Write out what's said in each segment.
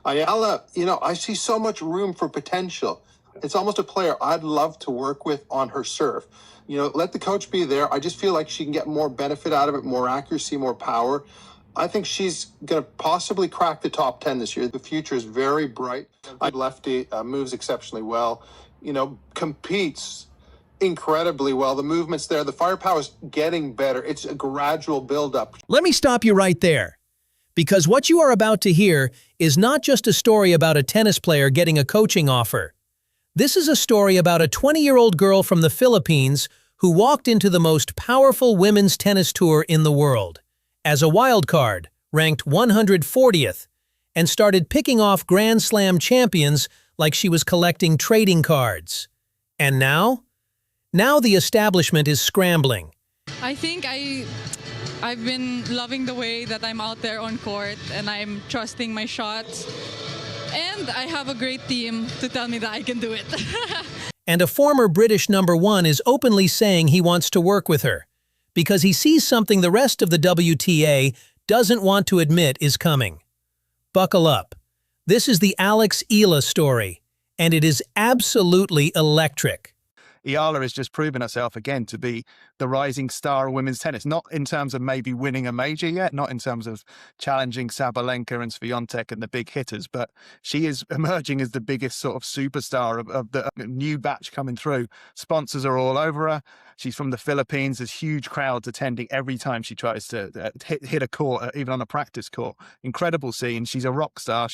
Ayala, I see so much room for potential. It's almost a player I'd love to work with on her serve. Let the coach be there. I just feel like she can get more benefit out of it, more accuracy, more power. I think she's going to possibly crack the top 10 this year. The future is very bright. Lefty moves exceptionally well, competes incredibly well. The movement's there. The firepower's getting better. It's a gradual buildup. Let me stop you right there, because what you are about to hear is not just a story about a tennis player getting a coaching offer. This is a story about a 20-year-old girl from the Philippines who walked into the most powerful women's tennis tour in the world as a wild card, ranked 140th, and started picking off Grand Slam champions like she was collecting trading cards. And now? Now the establishment is scrambling. I think I've been loving the way that I'm out there on court and I'm trusting my shots. And I have a great team to tell me that I can do it. And a former British #1 is openly saying he wants to work with her because he sees something the rest of the WTA doesn't want to admit is coming. Buckle up. This is the Alex Eala story, and it is absolutely electric. Eala has just proven herself again to be the rising star of women's tennis, not in terms of maybe winning a major yet, not in terms of challenging Sabalenka and Swiatek and the big hitters, but she is emerging as the biggest sort of superstar of the new batch coming through. Sponsors are all over her. She's from the Philippines. There's huge crowds attending every time she tries to hit a court, even on a practice court. Incredible scene. She's a rock star.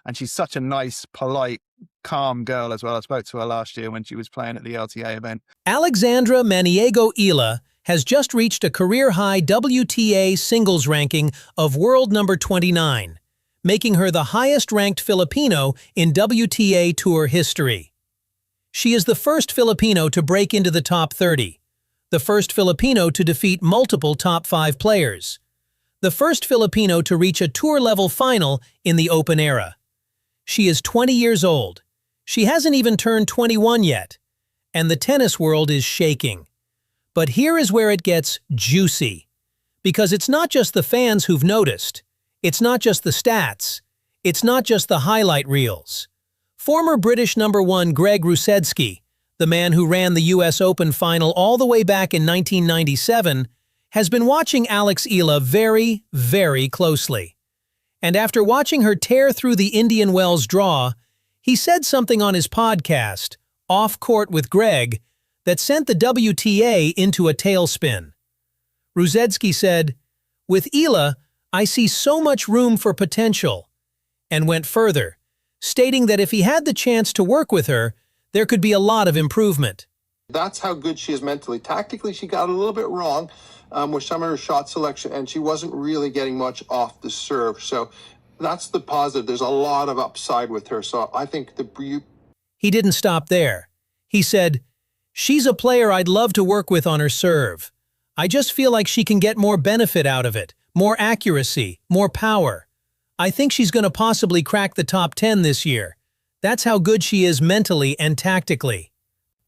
And she's such a nice, polite, calm girl as well. I spoke to her last year when she was playing at the WTA event. Alexandra Maniego-Eala has just reached a career-high WTA singles ranking of world number 29, making her the highest-ranked Filipino in WTA Tour history. She is the first Filipino to break into the top 30, the first Filipino to defeat multiple top 5 players, the first Filipino to reach a tour-level final in the Open era. She is 20 years old. She hasn't even turned 21 yet, and the tennis world is shaking. But here is where it gets juicy, because it's not just the fans who've noticed. It's not just the stats. It's not just the highlight reels. Former British #1 Greg Rusedski, the man who ran the US Open final all the way back in 1997, has been watching Alex Eala very, very closely. And after watching her tear through the Indian Wells draw, he said something on his podcast, Off Court with Greg, that sent the WTA into a tailspin. Rusedski said, "With Eala, I see so much room for potential," and went further, stating that if he had the chance to work with her, there could be a lot of improvement. That's how good she is mentally. Tactically, she got a little bit wrong with some of her shot selection, and she wasn't really getting much off the serve. So that's the positive. There's a lot of upside with her. So I think He didn't stop there. He said, "She's a player I'd love to work with on her serve. I just feel like she can get more benefit out of it, more accuracy, more power. I think she's going to possibly crack the top 10 this year. That's how good she is mentally and tactically."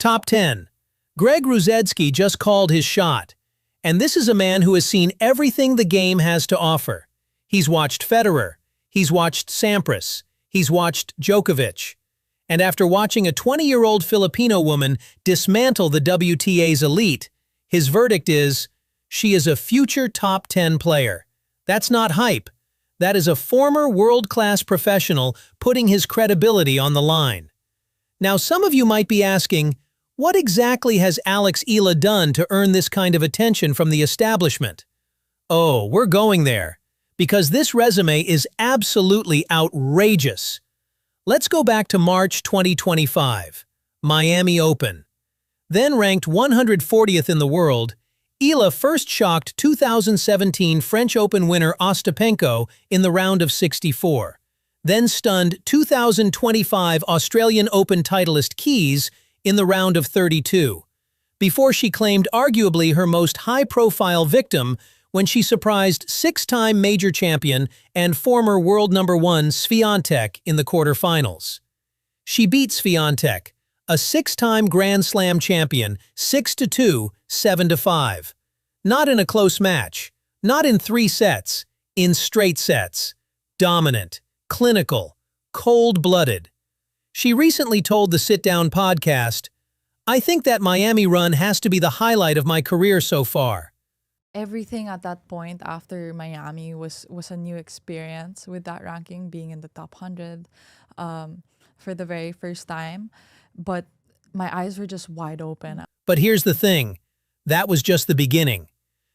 Top 10. Greg Rusedski just called his shot. And this is a man who has seen everything the game has to offer. He's watched Federer. He's watched Sampras. He's watched Djokovic. And after watching a 20-year-old Filipino woman dismantle the WTA's elite, his verdict is, she is a future top 10 player. That's not hype. That is a former world-class professional putting his credibility on the line. Now, some of you might be asking, what exactly has Alex Eala done to earn this kind of attention from the establishment? Oh, we're going there, because this resume is absolutely outrageous. Let's go back to March 2025, Miami Open. Then ranked 140th in the world, Eala first shocked 2017 French Open winner Ostapenko in the round of 64, then stunned 2025 Australian Open titleist Keys in the round of 32, before she claimed arguably her most high-profile victim when she surprised 6-time major champion and former world #1 Swiatek in the quarterfinals. She beat Swiatek, a 6-time Grand Slam champion, 6-2, 7-5. Not in a close match, not in 3 sets, in straight sets. Dominant, clinical, cold-blooded. She recently told the Sit Down podcast, "I think that Miami run has to be the highlight of my career so far." Everything at that point after Miami was a new experience with that ranking being in the top 100 for the very first time. But my eyes were just wide open. But here's the thing, that was just the beginning.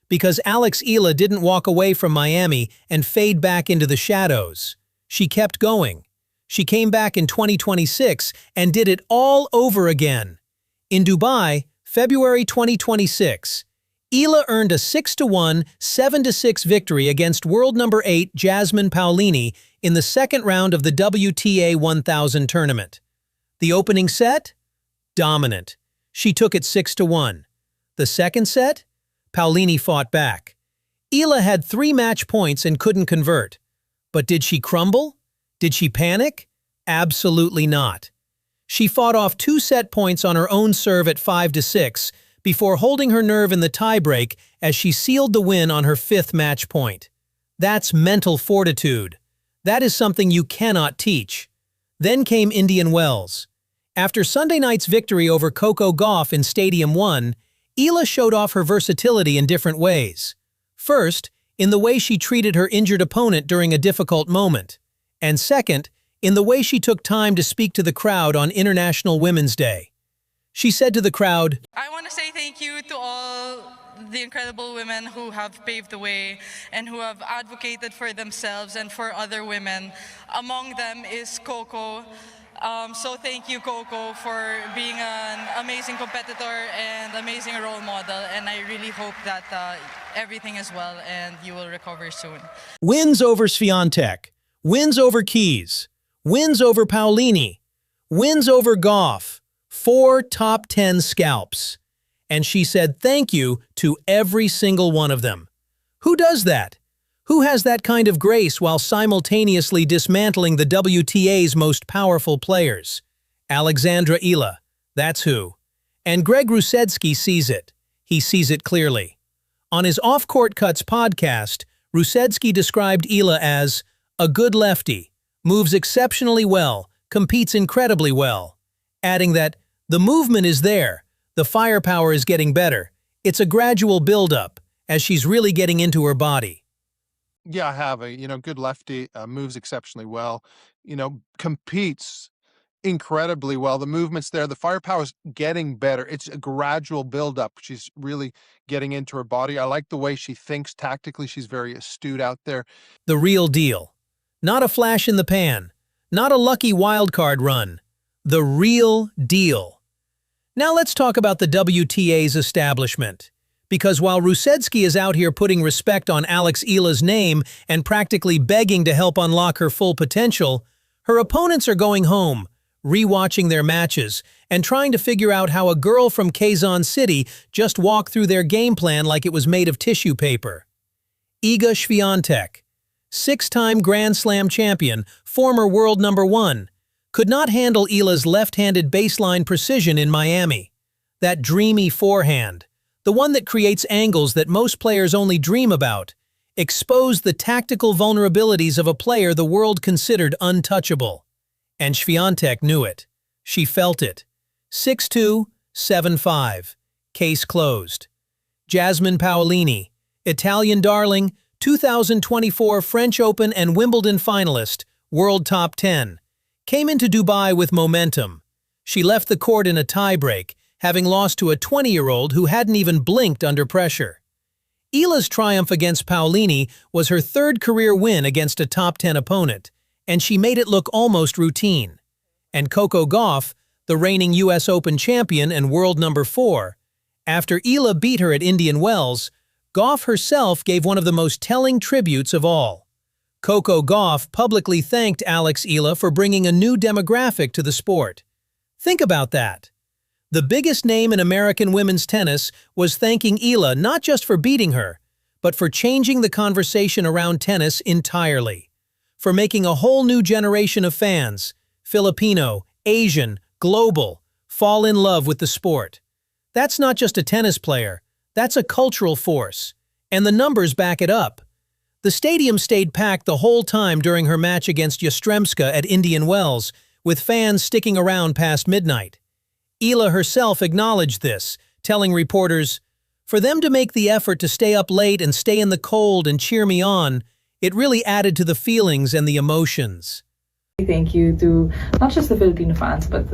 Because Alex Eala didn't walk away from Miami and fade back into the shadows. She kept going. She came back in 2026 and did it all over again. In Dubai, February 2026, Eala earned a 6-1, 7-6 victory against world number 8 Jasmine Paolini in the second round of the WTA 1000 tournament. The opening set? Dominant. She took it 6-1. The second set? Paolini fought back. Eala had 3 match points and couldn't convert. But did she crumble? Did she panic? Absolutely not. She fought off 2 set points on her own serve at 5-6 before holding her nerve in the tiebreak as she sealed the win on her 5th match point. That's mental fortitude. That is something you cannot teach. Then came Indian Wells. After Sunday night's victory over Coco Gauff in Stadium 1, Eala showed off her versatility in different ways. First, in the way she treated her injured opponent during a difficult moment. And second, in the way she took time to speak to the crowd on International Women's Day. She said to the crowd, I want to say thank you to all the incredible women who have paved the way and who have advocated for themselves and for other women. Among them is Coco. So thank you, Coco, for being an amazing competitor and amazing role model. And I really hope that everything is well and you will recover soon. wins over Swiatek, wins over Keys, wins over Paolini, wins over Gauff, 4 top 10 scalps. And she said thank you to every single one of them. Who does that? Who has that kind of grace while simultaneously dismantling the WTA's most powerful players? Alexandra Eala, that's who. And Greg Rusedski sees it. He sees it clearly. On his Off Court Cuts podcast, Rusedski described Eala as a good lefty, moves exceptionally well, competes incredibly well, adding that the movement is there, the firepower is getting better. It's a gradual build-up as she's really getting into her body. Yeah, I have a good lefty, moves exceptionally well, competes incredibly well. The movement's there. The firepower's getting better. It's a gradual buildup. She's really getting into her body. I like the way she thinks tactically. She's very astute out there. The real deal. Not a flash in the pan. Not a lucky wildcard run. The real deal. Now let's talk about the WTA's establishment. Because while Rusedski is out here putting respect on Alex Eala's name and practically begging to help unlock her full potential, her opponents are going home, rewatching their matches, and trying to figure out how a girl from Quezon City just walked through their game plan like it was made of tissue paper. Iga Swiatek, 6-time Grand Slam champion, former world number 1, could not handle Eala's left-handed baseline precision in Miami. That dreamy forehand, the one that creates angles that most players only dream about, exposed the tactical vulnerabilities of a player the world considered untouchable. And Swiatek knew it. She felt it. 6-2, 7-5. Case closed. Jasmine Paolini, Italian darling, 2024 French Open and Wimbledon finalist, world top 10, came into Dubai with momentum. She left the court in a tiebreak, having lost to a 20-year-old who hadn't even blinked under pressure. Eala's triumph against Paolini was her 3rd career win against a top 10 opponent, and she made it look almost routine. And Coco Gauff, the reigning US Open champion and world number 4, after Eala beat her at Indian Wells, Gauff herself gave one of the most telling tributes of all. Coco Gauff publicly thanked Alex Eala for bringing a new demographic to the sport. Think about that. The biggest name in American women's tennis was thanking Eala not just for beating her, but for changing the conversation around tennis entirely. For making a whole new generation of fans, Filipino, Asian, global, fall in love with the sport. That's not just a tennis player, that's a cultural force. And the numbers back it up. The stadium stayed packed the whole time during her match against Yastremska at Indian Wells, with fans sticking around past midnight. Eala herself acknowledged this, telling reporters, "For them to make the effort to stay up late and stay in the cold and cheer me on, it really added to the feelings and the emotions." Thank you to not just the Filipino fans, but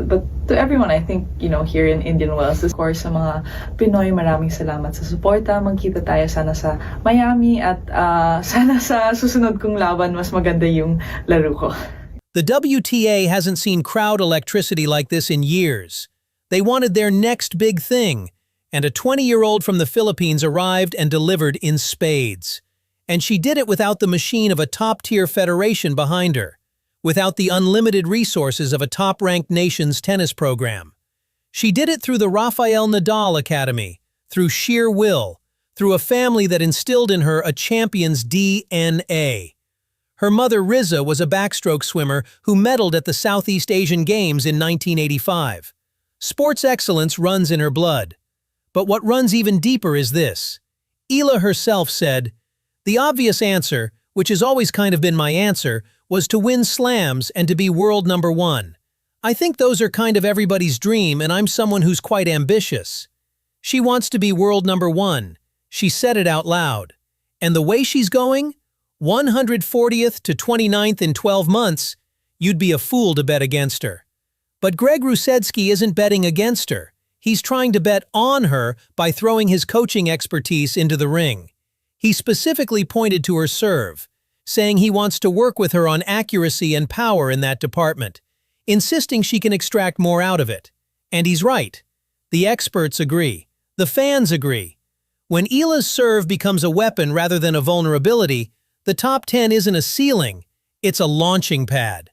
to everyone, I think, here in Indian Wells. Of course, sa mga Pinoy, maraming salamat sa suporta. Magkita tayo sana sa Miami at sana sa susunod kong laban mas maganda yung laro ko. The WTA hasn't seen crowd electricity like this in years. They wanted their next big thing, and a 20-year-old from the Philippines arrived and delivered in spades. And she did it without the machine of a top-tier federation behind her, without the unlimited resources of a top-ranked nation's tennis program. She did it through the Rafael Nadal Academy, through sheer will, through a family that instilled in her a champion's DNA. Her mother, Riza, was a backstroke swimmer who medaled at the Southeast Asian Games in 1985. Sports excellence runs in her blood. But what runs even deeper is this. Eala herself said, "The obvious answer, which has always kind of been my answer, was to win slams and to be world number one. I think those are kind of everybody's dream, and I'm someone who's quite ambitious." She wants to be world number one. She said it out loud. And the way she's going, 140th to 29th in 12 months, you'd be a fool to bet against her. But Greg Rusedski isn't betting against her. He's trying to bet on her by throwing his coaching expertise into the ring. He specifically pointed to her serve, saying he wants to work with her on accuracy and power in that department, insisting she can extract more out of it. And he's right. The experts agree. The fans agree. When Eala's serve becomes a weapon rather than a vulnerability, the top 10 isn't a ceiling, it's a launching pad.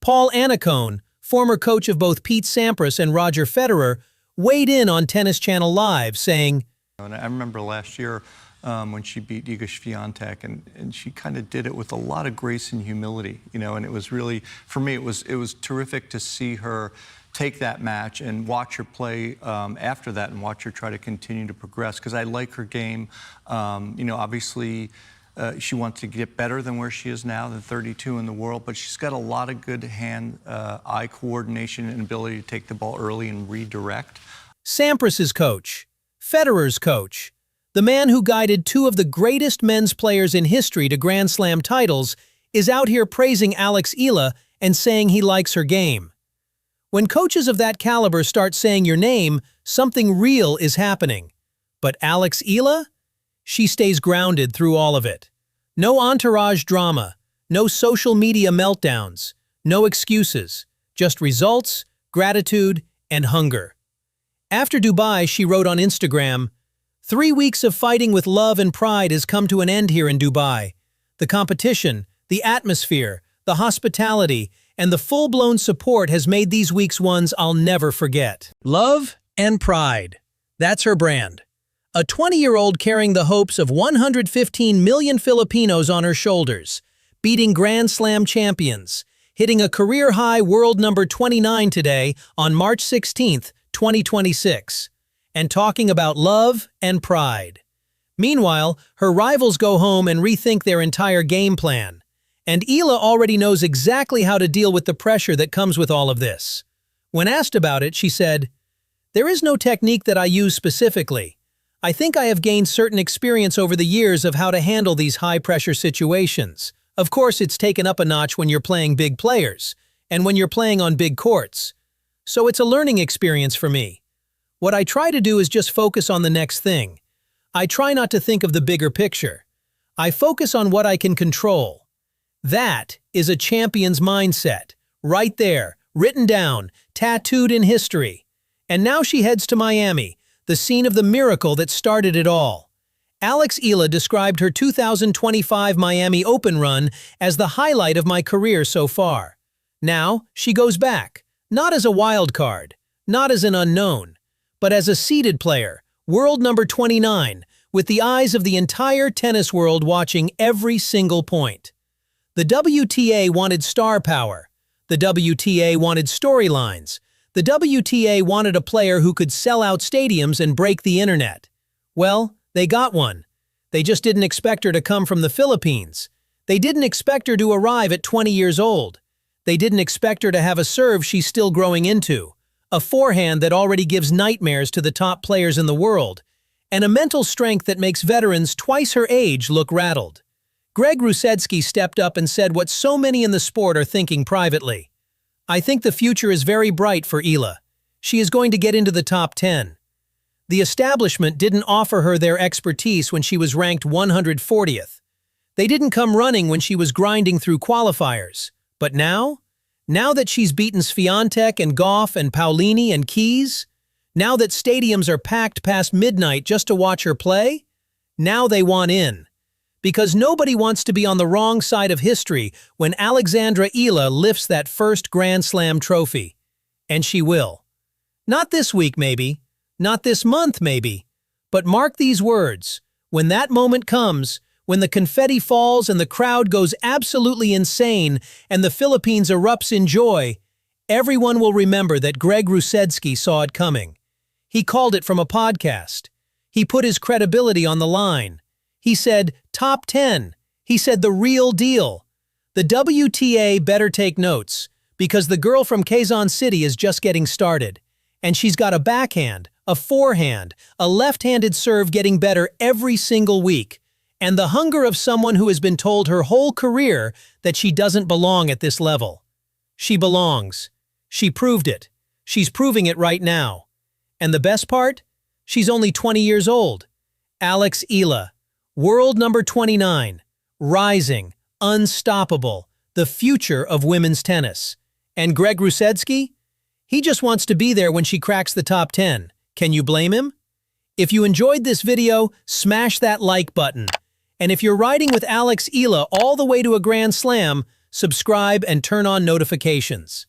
Paul Annacone, former coach of both Pete Sampras and Roger Federer, weighed in on Tennis Channel Live, saying, And I remember last year when she beat Iga Swiatek, and she kind of did it with a lot of grace and humility, and it was really, for me, it was terrific to see her take that match and watch her play after that and watch her try to continue to progress, because I like her game. Obviously, she wants to get better than where she is now, the 32 in the world, but she's got a lot of good hand-eye coordination and ability to take the ball early and redirect. Sampras's coach, Federer's coach, the man who guided two of the greatest men's players in history to Grand Slam titles, is out here praising Alex Eala and saying he likes her game. When coaches of that caliber start saying your name, something real is happening. But Alex Eala? She stays grounded through all of it. No entourage drama, no social media meltdowns, no excuses, just results, gratitude, and hunger. After Dubai, she wrote on Instagram, "3 weeks of fighting with love and pride has come to an end here in Dubai. The competition, the atmosphere, the hospitality, and the full-blown support has made these weeks ones I'll never forget." Love and pride. That's her brand. A 20-year-old carrying the hopes of 115 million Filipinos on her shoulders, beating Grand Slam champions, hitting a career-high world number 29 today on March 16th, 2026, and talking about love and pride. Meanwhile, her rivals go home and rethink their entire game plan. And Eala already knows exactly how to deal with the pressure that comes with all of this. When asked about it, she said, "There is no technique that I use specifically. I think I have gained certain experience over the years of how to handle these high-pressure situations. Of course, it's taken up a notch when you're playing big players, and when you're playing on big courts. So it's a learning experience for me. What I try to do is just focus on the next thing. I try not to think of the bigger picture. I focus on what I can control. That is a champion's mindset, right there, written down, tattooed in history. And now she heads to Miami, the scene of the miracle that started it all. Alex Eala described her 2025 Miami Open run as the highlight of my career so far. Now, she goes back, not as a wild card, not as an unknown, but as a seeded player, world number 29, with the eyes of the entire tennis world watching every single point. The WTA wanted star power. The WTA wanted storylines. The WTA wanted a player who could sell out stadiums and break the internet. Well, they got one. They just didn't expect her to come from the Philippines. They didn't expect her to arrive at 20 years old. They didn't expect her to have a serve she's still growing into, a forehand that already gives nightmares to the top players in the world, and a mental strength that makes veterans twice her age look rattled. Greg Rusedski stepped up and said what so many in the sport are thinking privately. I think the future is very bright for Eala. She is going to get into the top 10. The establishment didn't offer her their expertise when she was ranked 140th. They didn't come running when she was grinding through qualifiers. But now that she's beaten Swiatek and Goff and Paulini and Keys, now that stadiums are packed past midnight just to watch her play, now they want in. Because nobody wants to be on the wrong side of history when Alex Eala lifts that first Grand Slam trophy. And she will. Not this week maybe, not this month maybe, but mark these words. When that moment comes, when the confetti falls and the crowd goes absolutely insane and the Philippines erupts in joy, everyone will remember that Greg Rusedski saw it coming. He called it from a podcast. He put his credibility on the line. He said, top 10. He said the real deal. The WTA better take notes, because the girl from Quezon City is just getting started. And she's got a backhand, a forehand, a left-handed serve getting better every single week, and the hunger of someone who has been told her whole career that she doesn't belong at this level. She belongs. She proved it. She's proving it right now. And the best part? She's only 20 years old. Alex Eala, world number 29, rising, unstoppable, the future of women's tennis. And Greg Rusedski? He just wants to be there when she cracks the top 10. Can you blame him? If you enjoyed this video, smash that like button. And if you're riding with Alex Eala all the way to a Grand Slam, subscribe and turn on notifications.